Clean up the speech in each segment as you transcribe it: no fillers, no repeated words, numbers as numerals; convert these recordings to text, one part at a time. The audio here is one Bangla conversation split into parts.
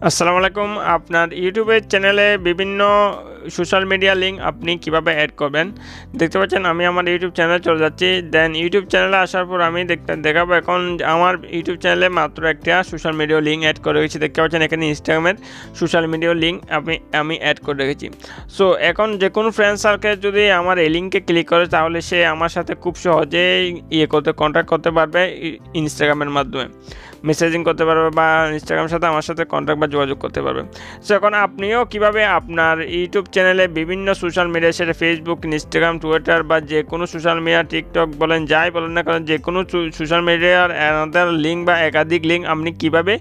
আসসালামু আলাইকুম। আপনার ইউটিউবের চ্যানেলে বিভিন্ন সোশ্যাল মিডিয়া লিঙ্ক আপনি কিভাবে অ্যাড করবেন দেখতে পাচ্ছেন। আমি আমার ইউটিউব চ্যানেলে চলে যাচ্ছি। দেন ইউটিউব চ্যানেলে আসার পর আমি দেখাবো এখন আমার ইউটিউব চ্যানেলে মাত্র একটা সোশ্যাল মিডিয়া লিঙ্ক অ্যাড করে রেখেছি। দেখতে পাচ্ছেন এখানে ইনস্টাগ্রামের সোশ্যাল মিডিয়া লিঙ্ক আমি অ্যাড করে রেখেছি। সো এখন যে কোনো ফ্রেন্ড সার্কেল যদি আমার এই লিঙ্কে ক্লিক করে তাহলে সে আমার সাথে খুব সহজেই কন্ট্যাক্ট করতে পারবে ইনস্টাগ্রামের মাধ্যমে, মেসেজিং করতে পারবে বা ইনস্টাগ্রামের সাথে আমার সাথে কন্ট্যাক্ট বা যোগাযোগ করতে পারবে। সো এখন আপনিও কিভাবে আপনার ইউটিউব চ্যানেলে বিভিন্ন সোশ্যাল মিডিয়া, সেটা ফেসবুক, ইনস্টাগ্রাম, টুইটার বা যে কোনো সোশ্যাল মিডিয়া, টিকটক বলেন, যাই বলেন না কারণ যে কোনো সোশ্যাল মিডিয়ার অ্যানাদার লিঙ্ক বা একাধিক লিঙ্ক আপনি কিভাবে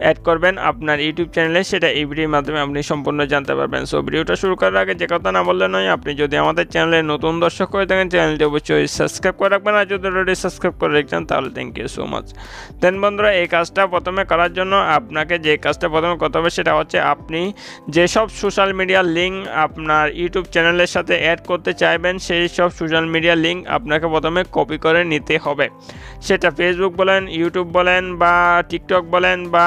অ্যাড করবেন আপনার ইউটিউব চ্যানেলে, সেটা এই ভিডিওর মাধ্যমে আপনি সম্পূর্ণ জানতে পারবেন। সো ভিডিওটা শুরু করার আগে যে কথা না বললে নয়, আপনি যদি আমাদের চ্যানেলে নতুন দর্শক হয়ে থাকেন চ্যানেলটি অবশ্যই সাবস্ক্রাইব করে রাখবেন, আর যদি অলরেডি সাবস্ক্রাইব করে রেখেছেন তাহলে থ্যাংক ইউ সো মাচ। দেন বন্ধুরা, এই কাজটা প্রথমে করার জন্য আপনাকে যে কাজটা প্রথমে করতে হবে সেটা হচ্ছে আপনি যেসব সোশ্যাল মিডিয়ার লিঙ্ক আপনার ইউটিউব চ্যানেলের সাথে অ্যাড করতে চাইবেন সেই সব সোশ্যাল মিডিয়া লিঙ্ক আপনাকে প্রথমে কপি করে নিতে হবে। সেটা ফেসবুক বলেন, ইউটিউব বলেন বা টিকটক বলেন বা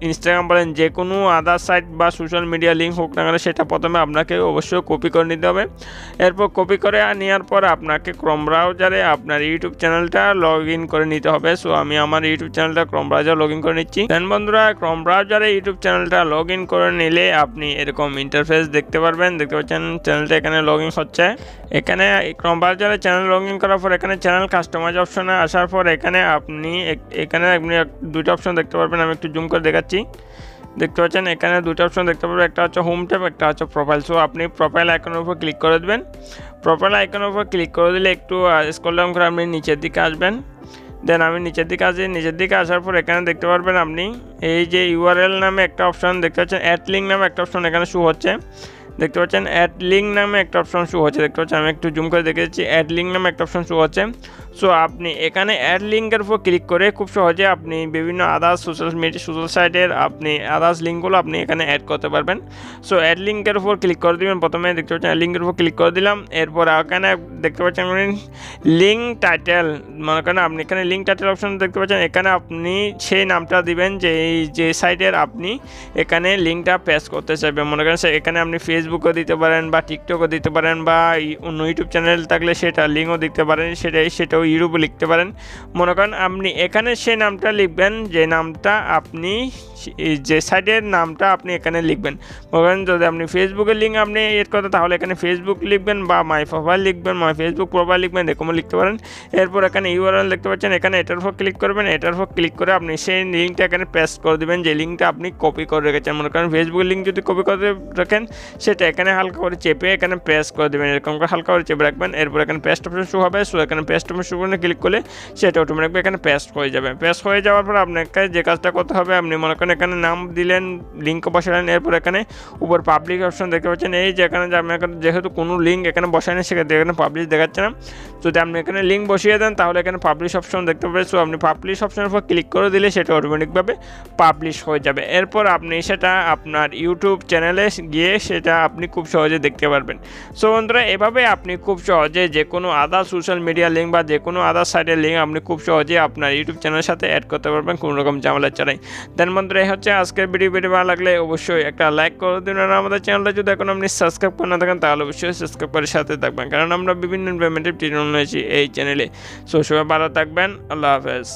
ইনস্টাগ্রাম বলেন, যে কোনো আদার সাইট বা সোশ্যাল মিডিয়া লিঙ্ক হোক না কেন সেটা প্রথমে আপনাকে অবশ্যই কপি করে নিতে হবে। এরপর কপি করে নেওয়ার পর আপনাকে ক্রোম ব্রাউজারে আপনার ইউটিউব চ্যানেলটা লগ ইন করে নিতে হবে। সো আমি আমার ইউটিউব চ্যানেলটা ক্রোম ব্রাউজারে লগ ইন করে নিচ্ছি। দেন বন্ধুরা, ক্রোম ব্রাউজারে ইউটিউব চ্যানেলটা লগ ইন করে নিলে আপনি এরকম ইন্টারফেস দেখতে পারবেন। দেখতে পাচ্ছেন চ্যানেলটা এখানে লগ ইন হচ্ছে। এখানে ক্রোম ব্রাউজারে চ্যানেল লগ ইন করার পর এখানে চ্যানেল কাস্টমাইজ অপশনে আসার পর এখানে আপনি দুইটা অপশন দেখতে পারবেন। আমি একটু জুম করে দেখাচ্ছি। দেখতে পাচ্ছেন এখানে দুটো অপশন দেখতে পাবেন, একটা হচ্ছে হোম ট্যাব, একটা হচ্ছে প্রোফাইল। সো আপনি প্রোফাইল আইকনের উপর ক্লিক করে দেবেন। প্রোফাইল আইকনের উপর ক্লিক করে দিলে একটু স্ক্রল ডাউন করে আপনি নিচের দিকে আসবেন। দেন আমি নিচের দিকে আসার পর এখানে দেখতে পারবেন আপনি এই যে ইউআরএল নামে একটা অপশন দেখতে পাচ্ছেন, অ্যাড লিঙ্ক নামে একটা অপশন এখানে শো হচ্ছে। দেখতে পাচ্ছেন অ্যাড লিঙ্ক নামে একটা অপশন শো হচ্ছে। দেখতে পাচ্ছেন আমি একটু জুম করে দেখেছি, অ্যাড লিঙ্ক নামে একটা অপশন শো হচ্ছে। সো আপনি এখানে অ্যাড লিঙ্কের উপর ক্লিক করে খুব সহজে আপনি বিভিন্ন আদার্স সোশ্যাল সাইটের আপনি আদার্স লিঙ্কগুলো আপনি এখানে অ্যাড করতে পারবেন। সো অ্যাড লিঙ্কের উপর ক্লিক করে দেবেন। প্রথমে দেখতে পাচ্ছেন অ্যাড লিঙ্কের উপর ক্লিক করে দিলাম। এরপর এখানে দেখতে পাচ্ছেন লিঙ্ক টাইটেল, মনে করেন আপনি এখানে লিঙ্ক টাইটেল অপশন দেখতে পাচ্ছেন। এখানে আপনি সেই নামটা দিবেন যে সাইটের আপনি এখানে লিঙ্কটা পেস্ট করতে চাইবেন। মনে করেন এখানে আপনি ফেসবুকও দিতে পারেন বা টিকটকও দিতে পারেন বা অন্য ইউটিউব চ্যানেল থাকলে সেটা লিঙ্কও দিতে পারেন, সেটাও ইউটিউবে লিখতে পারেন। মনে করেন আপনি এখানে সেই নামটা লিখবেন যে নামটা আপনি যে সাইটের নামটা আপনি এখানে লিখবেন। মনে করেন যদি আপনি ফেসবুকের লিঙ্ক আপনি এড করতে তাহলে এখানে ফেসবুক লিখবেন বা মাই প্রোফাইল লিখবেন, মাই ফেসবুক প্রোফাইল লিখবেন, এরকমও লিখতে পারেন। এরপর এখানে ইউআরএল দেখতে পাচ্ছেন, এখানে এটার উপর ক্লিক করবেন। এটার উপর ক্লিক করে আপনি সেই লিঙ্কটা এখানে পেস্ট করে দেবেন যে লিঙ্কটা আপনি কপি করে রেখেছেন। মনে করেন ফেসবুকের লিঙ্ক যদি কপি করে রাখেন সেটা এখানে হালকা করে চেপে এখানে পেস্ট করে দেবেন, এরকম করে হালকা করে চেপে রাখবেন। এরপর এখানে পেস্ট অপশন শো হবে। সো এখানে পেস্ট অপশন শো করে ক্লিক করলে সেটা অটোমেটিক এখানে পেস্ট হয়ে যাবে। পেস্ট হয়ে যাওয়ার পর আপনাকে যে কাজটা করতে হবে, আপনি মনে করেন এখানে নাম দিলেন, লিঙ্ক বসালেন। এরপর এখানে উপর পাবলিক অপশন দেখতে পাচ্ছেন, এই যে এখানে যে আপনি যেহেতু কোনো লিঙ্ক এখানে বসায়নি সেক্ষেত্রে এখানে পাবলিশ দেখাচ্ছে না। যদি আপনি এখানে লিঙ্ক বসিয়ে দেন তাহলে এখানে পাবলিশ অপশন দেখতে পাবেন। সো আপনি পাবলিশ অপশনের উপর ক্লিক করে দিলে সেটা অটোমেটিকভাবে পাবলিশ হয়ে যাবে। এরপর আপনি সেটা আপনার ইউটিউব চ্যানেলে গিয়ে সেটা আপনি খুব সহজে দেখতে পারবেন। সো বন্ধুরা, এভাবে আপনি খুব সহজে যে কোনো আদার সোশ্যাল মিডিয়া লিঙ্ক বা যে কোনো আদার সাইটের লিঙ্ক আপনি খুব সহজে আপনার ইউটিউব চ্যানেলের সাথে অ্যাড করতে পারবেন কোনো রকম ঝামেলা ছাড়াই। দেন বন্ধুরা, এই হচ্ছে আজকের ভিডিও ভালো লাগলে অবশ্যই একটা লাইক করে দিন, আর আমাদের চ্যানেলটা যদি এখন আপনি সাবস্ক্রাইব করে না থাকেন তাহলে অবশ্যই সাবস্ক্রাইব করে সাথে থাকবেন, কারণ আমরা বিভিন্ন ইনফরমেটিভ টিউটোরিয়াল নিয়েছি এই চ্যানেলে। সো সবাই ভালো থাকবেন, আল্লাহ হাফেজ।